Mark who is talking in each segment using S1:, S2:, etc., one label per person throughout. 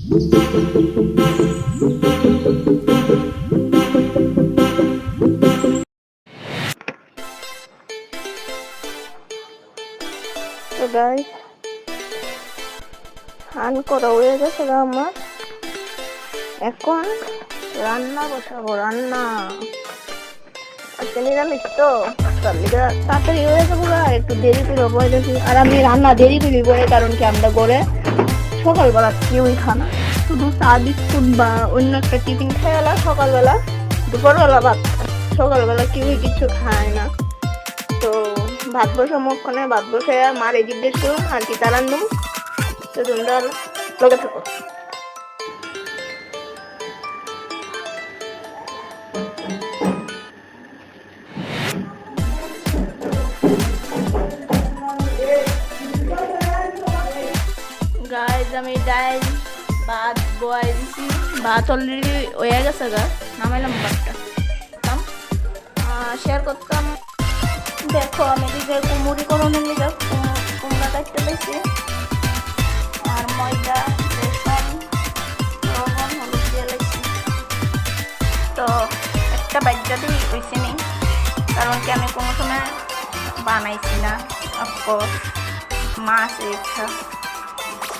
S1: তো গাইস স্নান করা হয়ে গেছে আমার, এখন রান্না বসাবো। রান্না আজকে নিরামিষ তো তাড়াতাড়ি হয়ে যাবো, আর একটু দেরি করে বসেছি। আর আমি রান্না দেরি করি বলে কারণ কি আমরা করে সকালবেলা কেউই খানা, শুধু চা বিস্কুট বা অন্য একটা টিফিন খেয়ে এলা সকালবেলা, দুপুরবেলা ভাত, সকালবেলা কেউই কিছু খায় না। তো ভাত বসে মুখখানে ভাত বসে মারে জিজ্ঞেস করুন আর কি তার রান্না। তো তোমরা লগে থাকো। গাইজ আমি ডাল ভাত বয়াই দিছি, ভাত অলরেডি হয়ে গেছে গা, নামাইলাম ভাতটা শেয়ার করতাম। দেখো আমি দিকে কুমুরি করণের লিগে কুমড়া কাটতে পেয়েছি, আর ময়দা বেসন লবণ হলুদ দিয়ে লাগছি। তো একটা বাচ্চা দিয়ে হয়েছে নি, কারণ কি আমি কোনো সময় বানাইছি না। অফকোর্স মাছ ইচ্ছা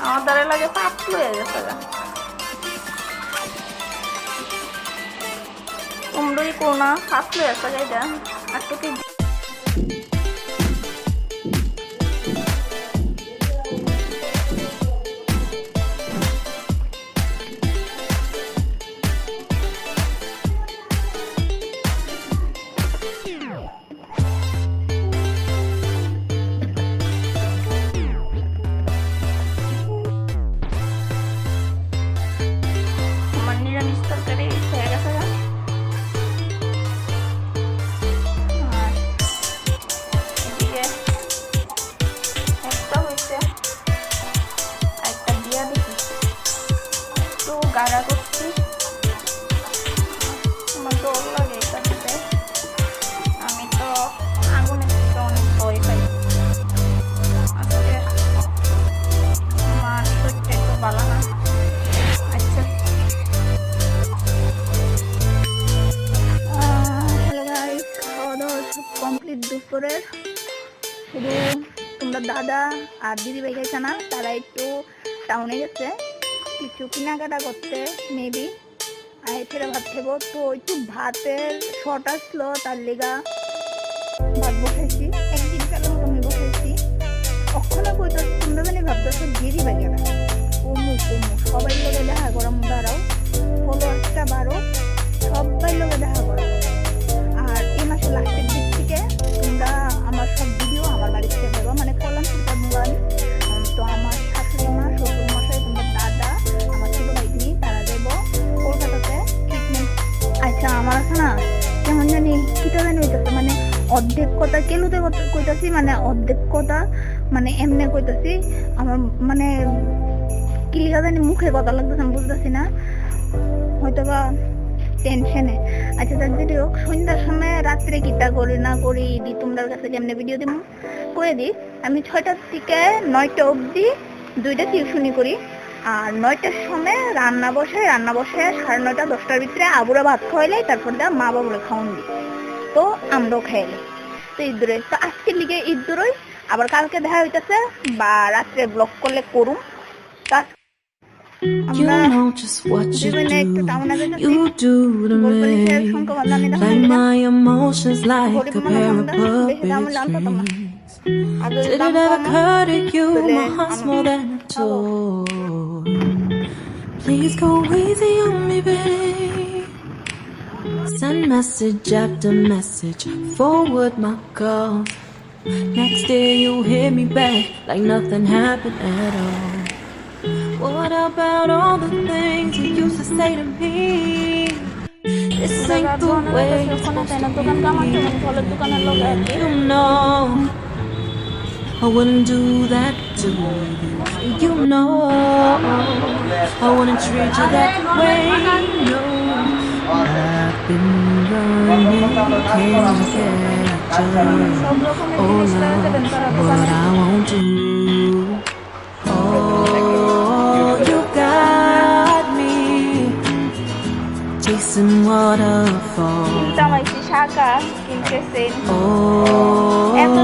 S1: আমার দ্বারা লাগে পাতলু হয়ে গেছে গা। কুমড়োই কোনা পাতলু হয়েছে গা, এটা একটু কি গাড়া করছি। আমার ডর লাগে এটা দিতে, আমি তো আগুনের থেকে অনেক ভয় পাই। আজকে আমার শরীরটা একটু ভালো না। আচ্ছা হ্যালো গাইস, খাওয়া দাওয়া সব কমপ্লিট দুপুরের। শুধু তোমরা দাদা আর দিদি ভাই খাইছে না, তারা একটু টাউনে গেছে কিছু কেনাকাটা করতে মেবি, আর ফেরা ভাত খাবো। তো একটু ভাতের শর্ট আসলো, তার লেগা ভাত বসাইছি। একদিন কালের মতো আমি বসাইছি। কখনো কইতো তোমরা মানে ভাবতেছো গিরি বাগে না, কমু সবাই লোকে দেখা করা দাঁড়াও, ফলোয়ার্সটা বাড়ো, সবাই লোকে দেখা করো। আর এই মাসের লাস্টের দিক থেকে তোমরা আমার সব ভিডিও আমার বাড়িতে দেবো, মানে কল্যাণ সুলতান মোবাইল। তো আমার শাশুড়ি মা, শ্বশুর মশাই, তোমরা দাদা, আমার ছোট ভাই নিয়ে তারা দেবো কলকাতাতে ট্রিটমেন্ট। আচ্ছা আমার আছে না কেমন জানি কিটা জানি হইতেছে, মানে অর্ধেক কথা কেলুতে কইতাছি, মানে অর্ধেক কথা মানে এমনি কইতাছি। আমার মানে কি লিখা জানি মুখে কথা লাগতেছে, আমি বুঝতেছি না, হয়তো বা টেনশনে। আচ্ছা তার যদি হোক, সন্ধ্যার সময় রাত্রে কিটা করি না করি দি তোমাদের কাছে কেমনে ভিডিও দিব করে দিই। আমি 6টার থেকে 9টা অবধি 2টা টিউশনি করি, আর 9টার সময় রান্না বসে 9:30 10টার ভিতরে আবুরা ভাত খাওয়াইলে, তারপর দা মা বাবুরা খাওয়ান দিই, তো আমরাও খাইলে। তো ঈদুরে তো আজকের লিগে ঈদুরই, আবার কালকে দেখা হইতেছে বা রাত্রে ব্লগ করলে করুম।
S2: You know just what you do to me. Play my emotions like a pair of puppet strings. Did it ever occur to you my heart's more than a toy? Please go easy on me, babe. Send message after message, forward my calls. Next day you hit me back like nothing happened at all. What about all the things you used to say to me? This ain't the way it's supposed to be. You know I wouldn't do that to you. You know I wouldn't treat you that way. No, I've been running, can't catch up. Oh Lord, what I won't do. chasing waterfalls.
S1: কিনতে আমার একটি শাখা কিনতেছেন
S2: Oh.
S1: এত